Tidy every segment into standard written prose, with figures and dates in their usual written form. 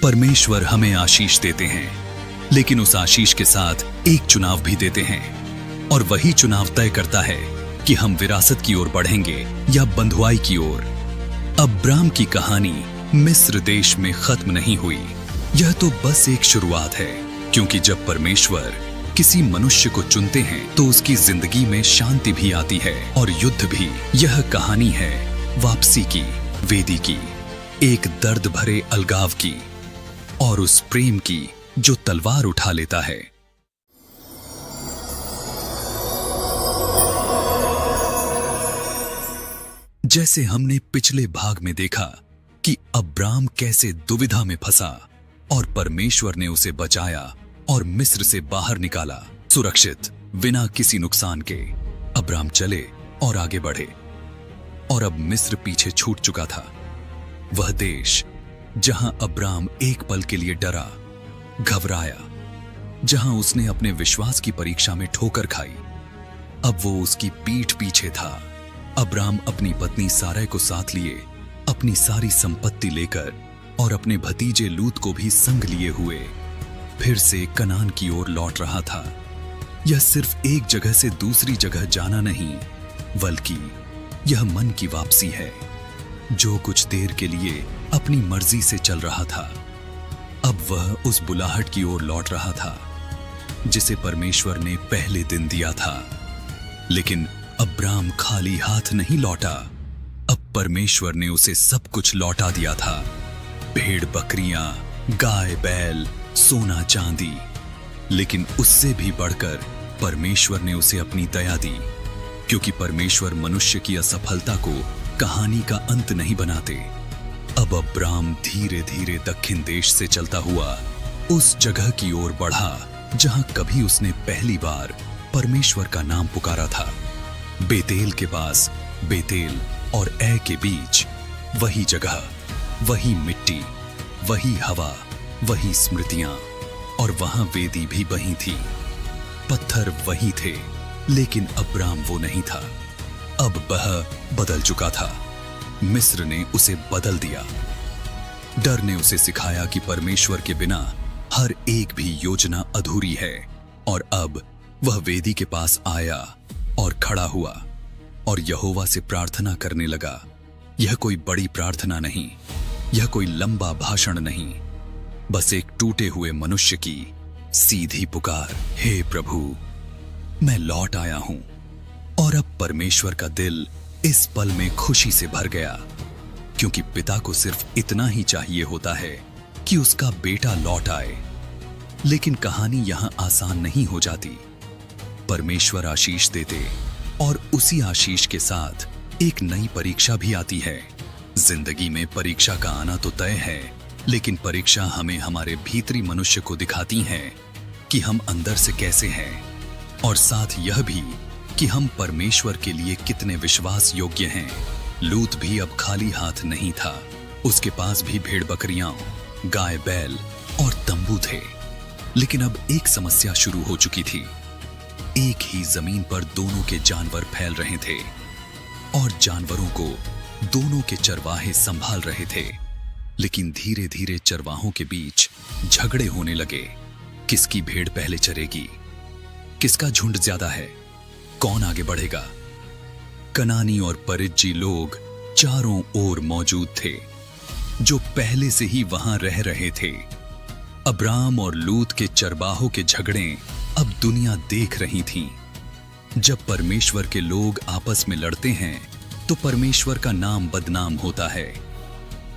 परमेश्वर हमें आशीष देते हैं, लेकिन उस आशीष के साथ एक चुनाव भी देते हैं, और वही चुनाव तय करता है कि हम विरासत की ओर बढ़ेंगे या बंधुआई की ओर। अब्राम की कहानी मिस्र देश में खत्म नहीं हुई। यह तो बस एक शुरुआत है, क्योंकि जब परमेश्वर किसी मनुष्य को चुनते हैं तो उसकी जिंदगी में शांति भी आती है और युद्ध भी। यह कहानी है वापसी की, वेदी की, एक दर्द भरे अलगाव की, और उस प्रेम की जो तलवार उठा लेता है। जैसे हमने पिछले भाग में देखा कि अब्राम कैसे दुविधा में फंसा और परमेश्वर ने उसे बचाया और मिस्र से बाहर निकाला, सुरक्षित, बिना किसी नुकसान के। अब्राम चले और आगे बढ़े, और अब मिस्र पीछे छूट चुका था। वह देश जहां अब्राम एक पल के लिए डरा, घबराया, जहां उसने अपने विश्वास की परीक्षा में ठोकर खाई, अब वो उसकी पीठ पीछे था। अब्राम अपनी पत्नी सारै को साथ लिए, अपनी सारी संपत्ति लेकर और अपने भतीजे लूत को भी संग लिए हुए फिर से कनान की ओर लौट रहा था। यह सिर्फ एक जगह से दूसरी जगह जाना नहीं, बल्कि यह मन की वापसी है, जो कुछ देर के लिए अपनी मर्जी से चल रहा था। अब वह उस बुलाहट की ओर लौट रहा था जिसे परमेश्वर ने पहले दिन दिया था। लेकिन अब्राम खाली हाथ नहीं लौटा। अब परमेश्वर ने उसे सब कुछ लौटा दिया था। भेड़ बकरियां, गाय बैल, सोना चांदी। लेकिन उससे भी बढ़कर परमेश्वर ने उसे अपनी दया दी, क्योंकि परमेश्वर मनुष्य की असफलता को कहानी का अंत नहीं बनाते। अब अब्राम धीरे धीरे दक्षिण देश से चलता हुआ उस जगह की ओर बढ़ा जहां कभी उसने पहली बार परमेश्वर का नाम पुकारा था। बेतेल के पास, बेतेल और ए के बीच, वही जगह, वही मिट्टी, वही हवा, वही स्मृतियां, और वहां वेदी भी वही थी। पत्थर वही थे, लेकिन अब्राम वो नहीं था। अब वह बदल चुका था। मिस्र ने उसे बदल दिया। डर ने उसे सिखाया कि परमेश्वर के बिना हर एक भी योजना अधूरी है। और अब वह वेदी के पास आया और खड़ा हुआ और यहोवा से प्रार्थना करने लगा। यह कोई बड़ी प्रार्थना नहीं, यह कोई लंबा भाषण नहीं, बस एक टूटे हुए मनुष्य की सीधी पुकार, हे प्रभु, मैं लौट आया हूं। और अब परमेश्वर का दिल इस पल में खुशी से भर गया, क्योंकि पिता को सिर्फ इतना ही चाहिए होता है कि उसका बेटा लौट आए। लेकिन कहानी यहां आसान नहीं हो जाती। परमेश्वर आशीष देते और उसी आशीष के साथ एक नई परीक्षा भी आती है। जिंदगी में परीक्षा का आना तो तय है, लेकिन परीक्षा हमें हमारे भीतरी मनुष्य को दिखाती है कि हम अंदर से कैसे हैं, और साथ यह भी कि हम परमेश्वर के लिए कितने विश्वास योग्य हैं। लूत भी अब खाली हाथ नहीं था। उसके पास भी भेड़ बकरियां, गाय बैल और तंबू थे। लेकिन अब एक समस्या शुरू हो चुकी थी। एक ही जमीन पर दोनों के जानवर फैल रहे थे, और जानवरों को दोनों के चरवाहे संभाल रहे थे। लेकिन धीरे धीरे चरवाहों के बीच झगड़े होने लगे। किसकी भेड़ पहले चरेगी, किसका झुंड ज्यादा है, कौन आगे बढ़ेगा। कनानी और परिज्जी लोग चारों ओर मौजूद थे, जो पहले से ही वहां रह रहे थे। अब्राम और लूत के चरवाहों के झगड़े अब दुनिया देख रही थी। जब परमेश्वर के लोग आपस में लड़ते हैं तो परमेश्वर का नाम बदनाम होता है।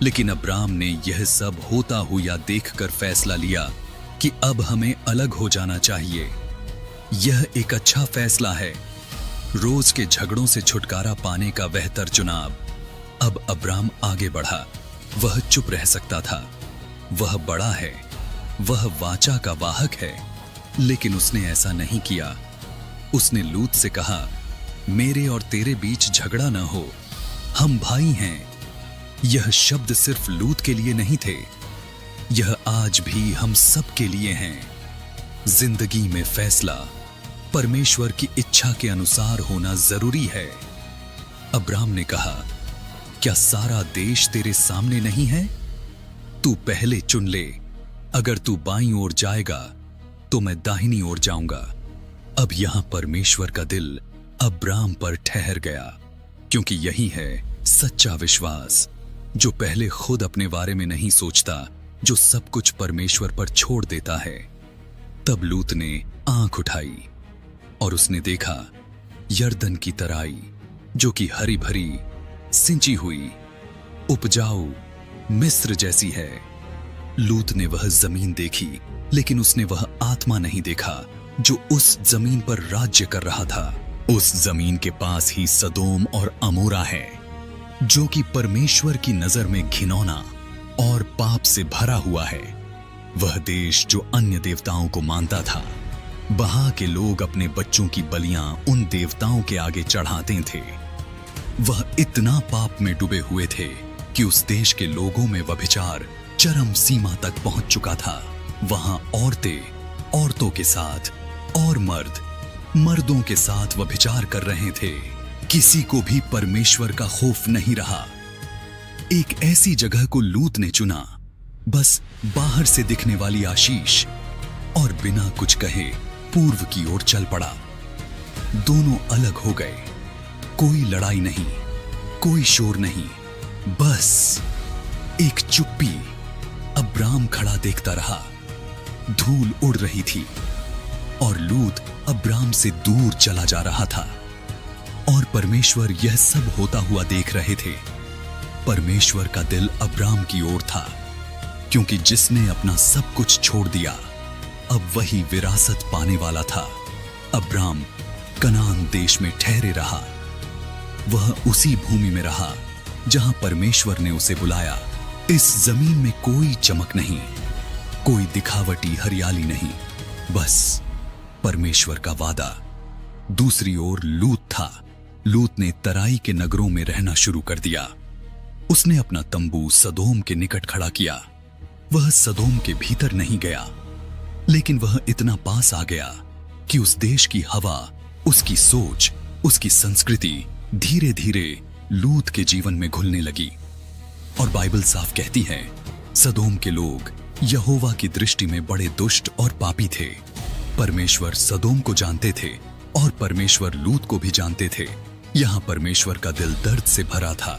लेकिन अब्राम ने यह सब होता हुआ देखकर फैसला लिया कि अब हमें अलग हो जाना चाहिए। यह एक अच्छा फैसला है, रोज के झगड़ों से छुटकारा पाने का बेहतर चुनाव। अब अब्राम आगे बढ़ा। वह चुप रह सकता था। वह बड़ा है, वह वाचा का वाहक है, लेकिन उसने ऐसा नहीं किया। उसने लूत से कहा, मेरे और तेरे बीच झगड़ा न हो, हम भाई हैं। यह शब्द सिर्फ लूत के लिए नहीं थे, यह आज भी हम सब के लिए हैं। जिंदगी में फैसला परमेश्वर की इच्छा के अनुसार होना जरूरी है। अब्राम ने कहा, क्या सारा देश तेरे सामने नहीं है? तू पहले चुन ले, अगर तू बाईं ओर जाएगा तो मैं दाहिनी ओर जाऊंगा। अब यहां परमेश्वर का दिल अब्राम पर ठहर गया, क्योंकि यही है सच्चा विश्वास, जो पहले खुद अपने बारे में नहीं सोचता, जो सब कुछ परमेश्वर पर छोड़ देता है। तब लूत ने आंख उठाई और उसने देखा यरदन की तराई, जो कि हरी भरी, सिंची हुई, उपजाऊ मिस्र जैसी है। लूत ने वह जमीन देखी, लेकिन उसने वह आत्मा नहीं देखा जो उस जमीन पर राज्य कर रहा था। उस जमीन के पास ही सदोम और अमोरा है, जो कि परमेश्वर की नजर में घिनौना और पाप से भरा हुआ है। वह देश जो अन्य देवताओं को मानता था। वहां के लोग अपने बच्चों की बलियां उन देवताओं के आगे चढ़ाते थे। वह इतना पाप में डूबे हुए थे कि उस देश के लोगों में व्यभिचार चरम सीमा तक पहुंच चुका था। वहां औरतें औरतों के साथ और मर्द मर्दों के साथ व्यभिचार कर रहे थे। किसी को भी परमेश्वर का खौफ नहीं रहा। एक ऐसी जगह को लूत ने चुना, बस बाहर से दिखने वाली आशीष, और बिना कुछ कहे पूर्व की ओर चल पड़ा। दोनों अलग हो गए। कोई लड़ाई नहीं, कोई शोर नहीं, बस एक चुप्पी। अब्राम खड़ा देखता रहा। धूल उड़ रही थी और लूत अब्राम से दूर चला जा रहा था, और परमेश्वर यह सब होता हुआ देख रहे थे। परमेश्वर का दिल अब्राम की ओर था, क्योंकि जिसने अपना सब कुछ छोड़ दिया, अब वही विरासत पाने वाला था। अब्राम कनान देश में ठहरे रहा। वह उसी भूमि में रहा जहां परमेश्वर ने उसे बुलाया। इस जमीन में कोई चमक नहीं, कोई दिखावटी हरियाली नहीं, बस परमेश्वर का वादा। दूसरी ओर लूत था। लूत ने तराई के नगरों में रहना शुरू कर दिया। उसने अपना तंबू सदोम के निकट खड़ा किया। वह सदोम के भीतर नहीं गया, लेकिन वह इतना पास आ गया कि उस देश की हवा, उसकी सोच, उसकी संस्कृति धीरे धीरे लूत के जीवन में घुलने लगी। और बाइबल साफ कहती है, सदोम के लोग यहोवा की दृष्टि में बड़े दुष्ट और पापी थे। परमेश्वर सदोम को जानते थे और परमेश्वर लूत को भी जानते थे। यहां परमेश्वर का दिल दर्द से भरा था,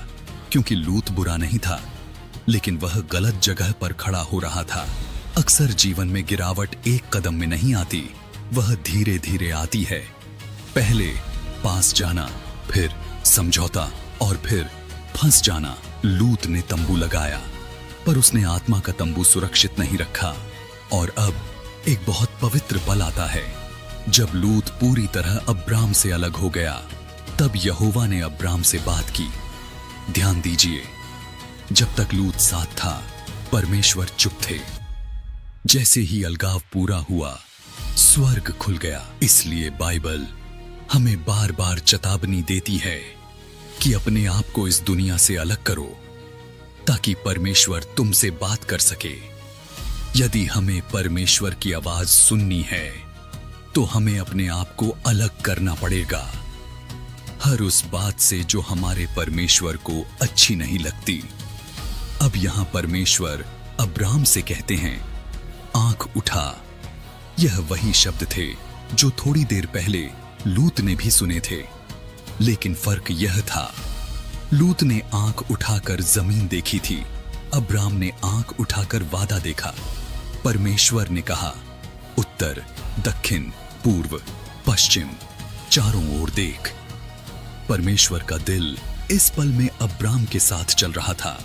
क्योंकि लूत बुरा नहीं था, लेकिन वह गलत जगह पर खड़ा हो रहा था। अक्सर जीवन में गिरावट एक कदम में नहीं आती, वह धीरे धीरे आती है। पहले पास जाना, फिर समझौता, और फिर फंस जाना। लूत ने तंबू लगाया, पर उसने आत्मा का तंबू सुरक्षित नहीं रखा। और अब एक बहुत पवित्र पल आता है, जब लूत पूरी तरह अब्राम से अलग हो गया। तब यहोवा ने अब्राम से बात की। ध्यान दीजिए, जब तक लूत साथ था, परमेश्वर चुप थे। जैसे ही अलगाव पूरा हुआ, स्वर्ग खुल गया। इसलिए बाइबल हमें बार बार चेतावनी देती है कि अपने आप को इस दुनिया से अलग करो, ताकि परमेश्वर तुमसे बात कर सके। यदि हमें परमेश्वर की आवाज सुननी है, तो हमें अपने आप को अलग करना पड़ेगा, हर उस बात से जो हमारे परमेश्वर को अच्छी नहीं लगती। अब यहां परमेश्वर अब्राम से कहते हैं, आंख उठा। यह वही शब्द थे जो थोड़ी देर पहले लूत ने भी सुने थे, लेकिन फर्क यह था, लूत ने आंख उठाकर जमीन देखी थी, अब्राम ने आंख उठाकर वादा देखा। परमेश्वर ने कहा, उत्तर, दक्षिण, पूर्व, पश्चिम, चारों ओर देख। परमेश्वर का दिल इस पल में अब्राम के साथ चल रहा था।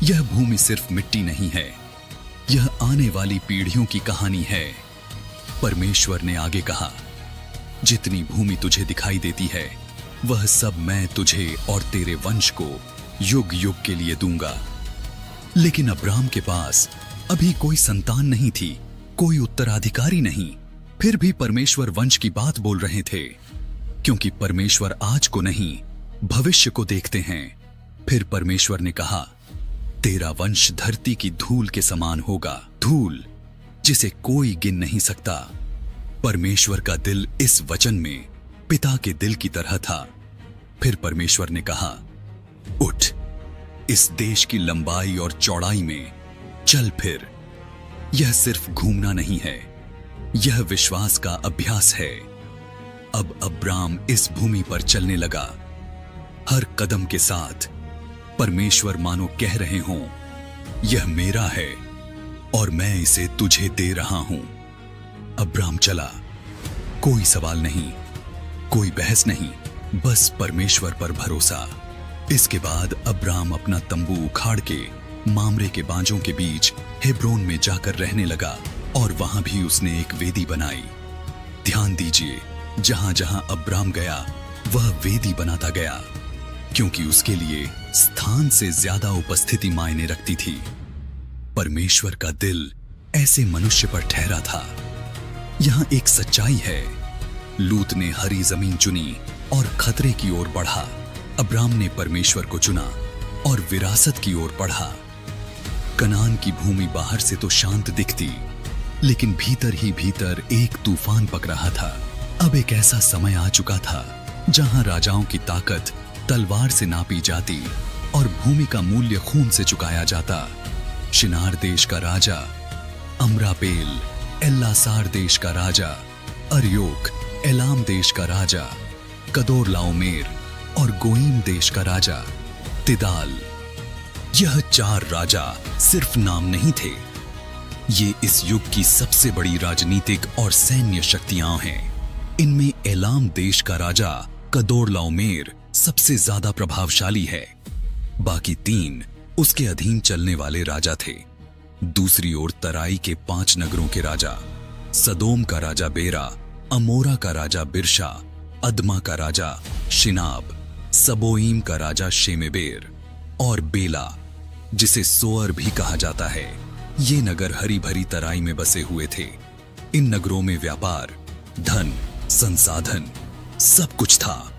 यह भूमि सिर्फ मिट्टी नहीं है, यह आने वाली पीढ़ियों की कहानी है। परमेश्वर ने आगे कहा, जितनी भूमि तुझे दिखाई देती है, वह सब मैं तुझे और तेरे वंश को युग युग के लिए दूंगा। लेकिन अब्राम के पास अभी कोई संतान नहीं थी, कोई उत्तराधिकारी नहीं। फिर भी परमेश्वर वंश की बात बोल रहे थे, क्योंकि परमेश्वर आज को नहीं, भविष्य को देखते हैं। फिर परमेश्वर ने कहा, तेरा वंश धरती की धूल के समान होगा, धूल जिसे कोई गिन नहीं सकता। परमेश्वर का दिल इस वचन में पिता के दिल की तरह था। फिर परमेश्वर ने कहा, उठ, इस देश की लंबाई और चौड़ाई में चल फिर। यह सिर्फ घूमना नहीं है, यह विश्वास का अभ्यास है। अब अब्राम इस भूमि पर चलने लगा। हर कदम के साथ परमेश्वर मानो कह रहे हों, यह मेरा है और मैं इसे तुझे दे रहा हूं। अब्राम चला। कोई सवाल नहीं, कोई बहस नहीं, बस परमेश्वर पर भरोसा। इसके बाद अब्राम अपना तंबू उखाड़ के मामरे के बांजों के बीच हेब्रोन में जाकर रहने लगा और वहां भी उसने एक वेदी बनाई। ध्यान दीजिए, जहां जहां अब्राम गया वह वेदी बनाता गया, क्योंकि उसके लिए स्थान से ज्यादा उपस्थिति मायने रखती थी। परमेश्वर का दिल ऐसे मनुष्य पर ठहरा था। यहां एक सच्चाई है। लूत ने हरी जमीन चुनी और खतरे की ओर बढ़ा। अब्राम ने परमेश्वर को चुना और विरासत की ओर बढ़ा। कनान की भूमि बाहर से तो शांत दिखती, लेकिन भीतर ही भीतर एक तूफान पक रहा था। अब एक ऐसा समय आ चुका था जहां राजाओं की ताकत तलवार से नापी जाती और भूमि का मूल्य खून से चुकाया जाता। शिनार देश का राजा, अमरापेल एल्लासार देश का राजा, अर्योक एलाम देश का राजा, कदोरलाओमेर और गोइम देश का राजा तिदाल। यह 4 राजा सिर्फ नाम नहीं थे, ये इस युग की सबसे बड़ी राजनीतिक और सैन्य शक्तियां हैं। इनमें एलाम देश का राजा कदोरलाओमेर सबसे ज्यादा प्रभावशाली है। बाकी 3 उसके अधीन चलने वाले राजा थे। दूसरी ओर तराई के 5 नगरों के राजा, सदोम का राजा बेरा, अमोरा का राजा बिरशा, अदमा का राजा शिनाब, सबोईम का राजा शेमेबेर और बेला, जिसे सोअर भी कहा जाता है। ये नगर हरी भरी तराई में बसे हुए थे। इन नगरों में व्यापार, धन, संसाधन सब कुछ था,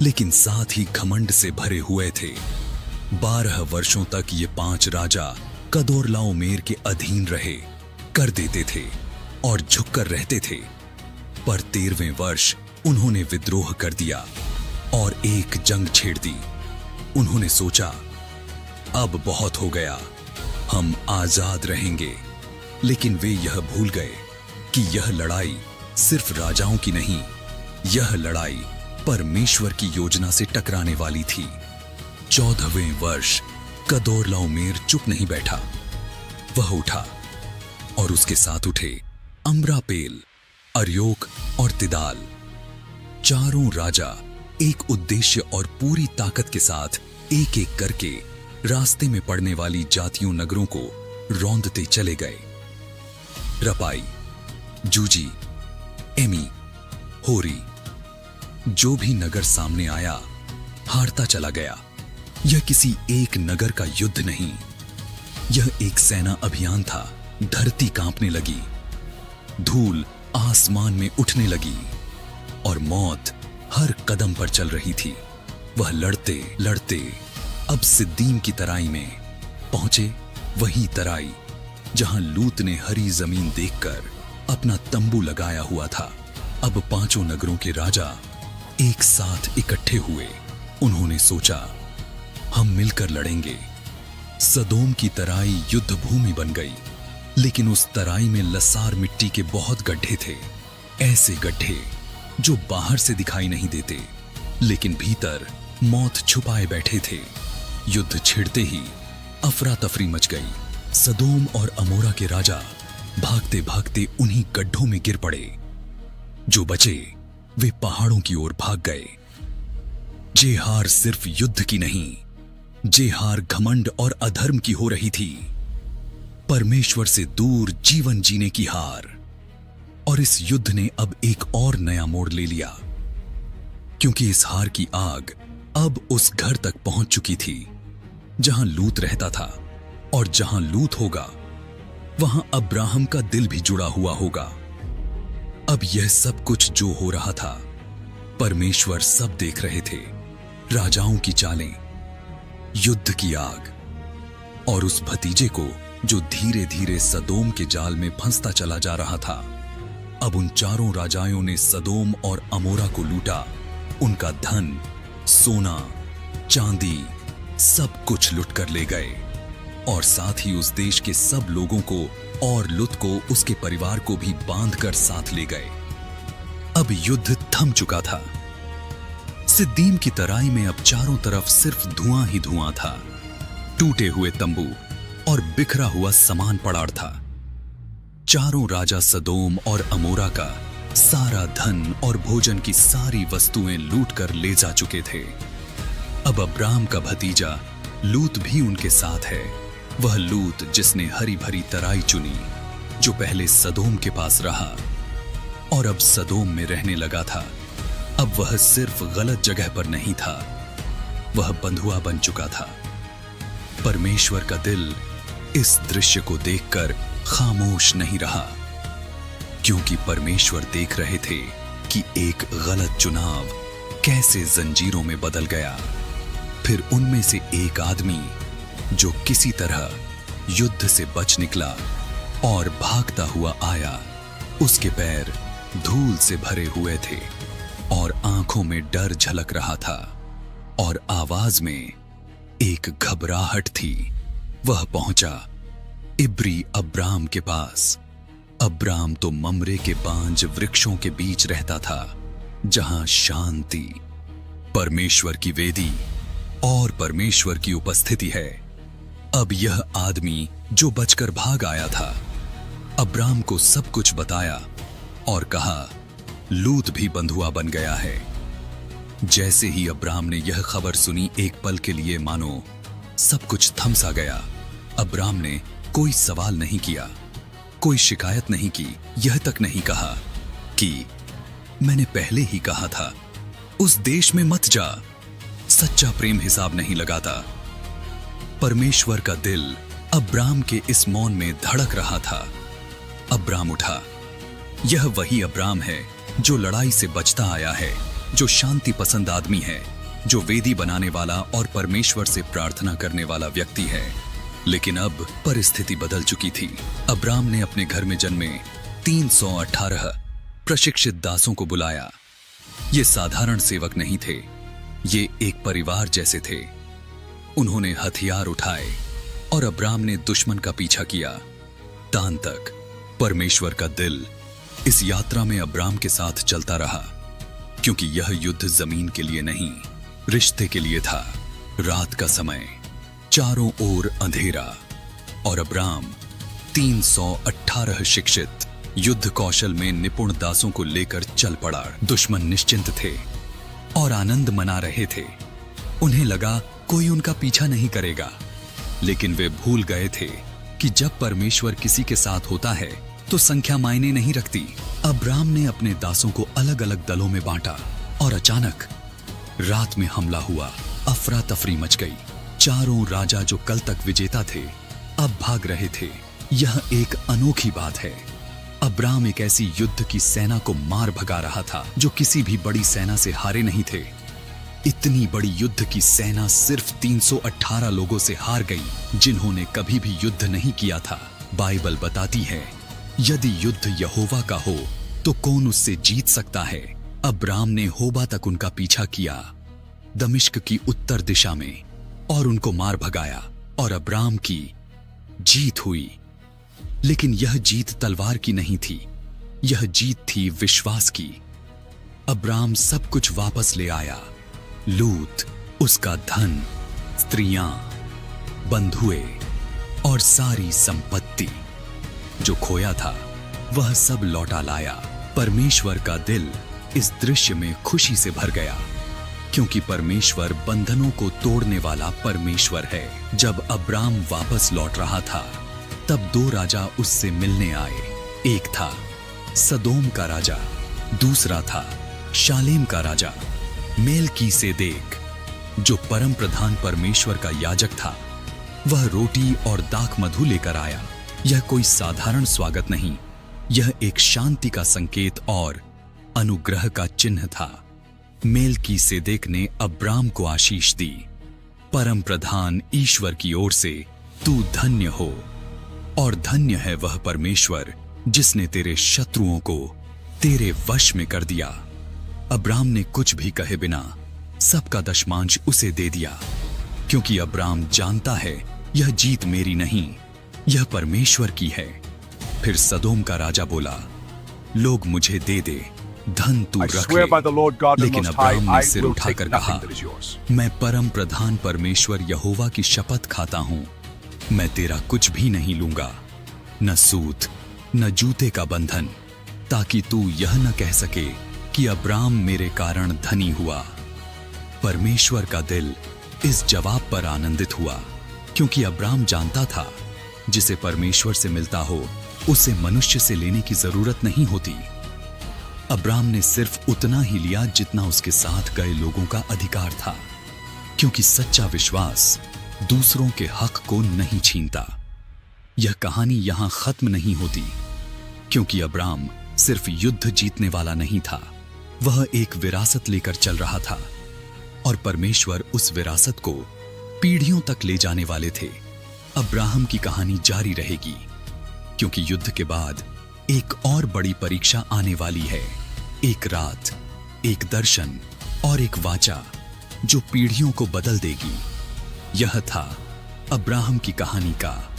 लेकिन साथ ही घमंड से भरे हुए थे। 12 वर्षों तक ये 5 राजा कदोरलाओमेर के अधीन रहे, कर देते थे और झुककर रहते थे। पर 13वें वर्ष उन्होंने विद्रोह कर दिया और एक जंग छेड़ दी। उन्होंने सोचा, अब बहुत हो गया, हम आजाद रहेंगे। लेकिन वे यह भूल गए कि यह लड़ाई सिर्फ राजाओं की नहीं, यह लड़ाई परमेश्वर की योजना से टकराने वाली थी। 14वें वर्ष कदोरलाओमेर चुप नहीं बैठा। वह उठा और उसके साथ उठे अमरापेल, अर्योक और तिदाल। चारों राजा एक उद्देश्य और पूरी ताकत के साथ एक एक करके रास्ते में पड़ने वाली जातियों नगरों को रौंदते चले गए। रपाई, जूजी, एमी, होरी, जो भी नगर सामने आया हारता चला गया। यह किसी एक नगर का युद्ध नहीं, यह एक सेना अभियान था। धरती कांपने लगी, धूल आसमान में उठने लगी और मौत हर कदम पर चल रही थी। वह लड़ते लड़ते अब सिद्दीम की तराई में पहुंचे, वही तराई जहां लूत ने हरी जमीन देखकर अपना तंबू लगाया हुआ था। अब 5 नगरों के राजा एक साथ इकट्ठे हुए। उन्होंने सोचा, हम मिलकर लड़ेंगे। सदोम की तराई युद्ध भूमि बन गई, लेकिन उस तराई में लसार मिट्टी के बहुत गड्ढे थे। ऐसे गड्ढे जो बाहर से दिखाई नहीं देते, लेकिन भीतर मौत छुपाए बैठे थे। युद्ध छिड़ते ही अफरा तफरी मच गई। सदोम और अमोरा के राजा भागते भागते उन्हीं गड्ढों में गिर पड़े। जो बचे वे पहाड़ों की ओर भाग गए। जे हार सिर्फ युद्ध की नहीं, जे हार घमंड और अधर्म की हो रही थी। परमेश्वर से दूर जीवन जीने की हार। और इस युद्ध ने अब एक और नया मोड़ ले लिया, क्योंकि इस हार की आग अब उस घर तक पहुंच चुकी थी जहां लूत रहता था। और जहां लूत होगा वहां अब्राहम का दिल भी जुड़ा हुआ होगा। अब यह सब कुछ जो हो रहा था, परमेश्वर सब देख रहे थे। राजाओं की चालें, युद्ध की आग और उस भतीजे को जो धीरे धीरे सदोम के जाल में फंसता चला जा रहा था। अब उन चारों राजाओं ने सदोम और अमोरा को लूटा। उनका धन, सोना, चांदी सब कुछ लुट कर ले गए। और साथ ही उस देश के सब लोगों को और लुत को उसके परिवार को भी बांधकर साथ ले गए। अब युद्ध थम चुका था। सिद्दीम की तराई में अब चारों तरफ सिर्फ धुआं ही धुआं था। टूटे हुए तंबू और बिखरा हुआ सामान पड़ा था। चारों राजा सदोम और अमोरा का सारा धन और भोजन की सारी वस्तुएं लूटकर ले जा चुके थे। अब अब्राम का भतीजा लूत भी उनके साथ है। वह लूत जिसने हरी भरी तराई चुनी, जो पहले सदोम के पास रहा और अब सदोम में रहने लगा था। अब वह सिर्फ गलत जगह पर नहीं था, वह बंधुआ बन चुका था। परमेश्वर का दिल इस दृश्य को देखकर खामोश नहीं रहा, क्योंकि परमेश्वर देख रहे थे कि एक गलत चुनाव कैसे जंजीरों में बदल गया। फिर उनमें से एक आदमी जो किसी तरह युद्ध से बच निकला और भागता हुआ आया, उसके पैर धूल से भरे हुए थे और आंखों में डर झलक रहा था और आवाज में एक घबराहट थी। वह पहुंचा इब्री अब्राम के पास। अब्राम तो ममरे के बांज वृक्षों के बीच रहता था, जहां शांति, परमेश्वर की वेदी और परमेश्वर की उपस्थिति है। अब यह आदमी जो बचकर भाग आया था, अब्राम को सब कुछ बताया और कहा, लूत भी बंधुआ बन गया है। जैसे ही अब्राम ने यह खबर सुनी, एक पल के लिए मानो सब कुछ थम सा गया। अब्राम ने कोई सवाल नहीं किया, कोई शिकायत नहीं की, यह तक नहीं कहा कि मैंने पहले ही कहा था उस देश में मत जा। सच्चा प्रेम हिसाब नहीं लगाता। परमेश्वर का दिल अब्राम के इस मौन में धड़क रहा था। अब्राम उठा। यह वही अब्राम है जो लड़ाई से बचता आया है, जो शांति पसंद आदमी है, जो वेदी बनाने वाला और परमेश्वर से प्रार्थना करने वाला व्यक्ति है। लेकिन अब परिस्थिति बदल चुकी थी। अब्राम ने अपने घर में जन्मे 318 प्रशिक्षित दासों को बुलाया। ये साधारण सेवक नहीं थे, ये एक परिवार जैसे थे। उन्होंने हथियार उठाए और अब्राम ने दुश्मन का पीछा किया, दान तक। परमेश्वर का दिल इस यात्रा में अब्राम के साथ चलता रहा, क्योंकि यह युद्ध जमीन के लिए नहीं, रिश्ते के लिए था। रात का समय, चारों ओर अंधेरा और अब्राम 318 शिक्षित युद्ध कौशल में निपुण दासों को लेकर चल पड़ा। दुश्मन निश्चिंत थे और आनंद मना रहे थे। उन्हें लगा कोई उनका पीछा नहीं करेगा, लेकिन वे भूल गए थे कि जब परमेश्वर किसी के साथ होता है तो संख्या मायने नहीं रखती। अब्राम ने अपने दासों को अलग अलग दलों में बांटा और अचानक रात में हमला हुआ। अफरा तफरी मच गई। चारों राजा जो कल तक विजेता थे, अब भाग रहे थे। यह एक अनोखी बात है। अब्राम एक ऐसी युद्ध की सेना को मार भगा रहा था जो किसी भी बड़ी सेना से हारे नहीं थे। इतनी बड़ी युद्ध की सेना सिर्फ 318 लोगों से हार गई, जिन्होंने कभी भी युद्ध नहीं किया था। बाइबल बताती है, यदि युद्ध यहोवा का हो तो कौन उससे जीत सकता है। अब्राम ने होबा तक उनका पीछा किया, दमिश्क की उत्तर दिशा में, और उनको मार भगाया और अब्राम की जीत हुई। लेकिन यह जीत तलवार की नहीं थी, यह जीत थी विश्वास की। अब्राम सब कुछ वापस ले आया। लूत, उसका धन, स्त्रियां, बंधुए और सारी संपत्ति। जो खोया था वह सब लौटा लाया। परमेश्वर का दिल इस दृश्य में खुशी से भर गया, क्योंकि परमेश्वर बंधनों को तोड़ने वाला परमेश्वर है। जब अब्राम वापस लौट रहा था, तब दो राजा उससे मिलने आए। एक था सदोम का राजा, दूसरा था शालेम का राजा। मेलकीसेदेक, जो परम प्रधान परमेश्वर का याजक था, वह रोटी और दाख मधु लेकर आया। यह कोई साधारण स्वागत नहीं, यह एक शांति का संकेत और अनुग्रह का चिन्ह था। मेलकीसेदेक ने अब्राम को आशीष दी। परम प्रधान ईश्वर की ओर से तू धन्य हो, और धन्य है वह परमेश्वर जिसने तेरे शत्रुओं को तेरे वश में कर दिया। अब्राम ने कुछ भी कहे बिना सबका दशमांश उसे दे दिया, क्योंकि अब्राम जानता है यह जीत मेरी नहीं, यह परमेश्वर की है। फिर सदोम का राजा बोला, लोग मुझे दे दे, धन तू I रख swear by the ले। Lord God the लेकिन Most High, अब्राम ने I सिर will उठाकर take कहा, nothing that is yours. मैं परम प्रधान परमेश्वर यहोवा की शपथ खाता हूं, मैं तेरा कुछ भी नहीं लूंगा, न सूत न जूते का बंधन, ताकि तू यह न कह सके कि अब्राम मेरे कारण धनी हुआ। परमेश्वर का दिल इस जवाब पर आनंदित हुआ, क्योंकि अब्राम जानता था जिसे परमेश्वर से मिलता हो उसे मनुष्य से लेने की जरूरत नहीं होती। अब्राम ने सिर्फ उतना ही लिया जितना उसके साथ गए लोगों का अधिकार था, क्योंकि सच्चा विश्वास दूसरों के हक को नहीं छीनता। यह कहानी यहां खत्म नहीं होती, क्योंकि अब्राम सिर्फ युद्ध जीतने वाला नहीं था, वह एक विरासत लेकर चल रहा था, और परमेश्वर उस विरासत को पीढ़ियों तक ले जाने वाले थे। अब्राहम की कहानी जारी रहेगी, क्योंकि युद्ध के बाद एक और बड़ी परीक्षा आने वाली है। एक रात, एक दर्शन और एक वाचा जो पीढ़ियों को बदल देगी। यह था अब्राहम की कहानी का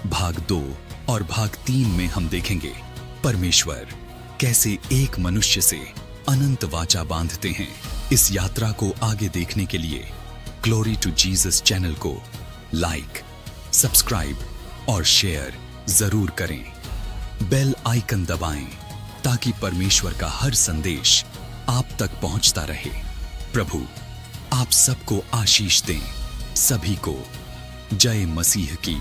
भाग 2, और भाग 3 में हम देखेंगे परमेश्वर कैसे एक मनुष्य से अनंत वाचा बांधते हैं। इस यात्रा को आगे देखने के लिए ग्लोरी टू जीसस चैनल को लाइक, सब्सक्राइब और शेयर जरूर करें। बेल आइकन दबाएं ताकि परमेश्वर का हर संदेश आप तक पहुंचता रहे। प्रभु आप सबको आशीष दें। सभी को जय मसीह की।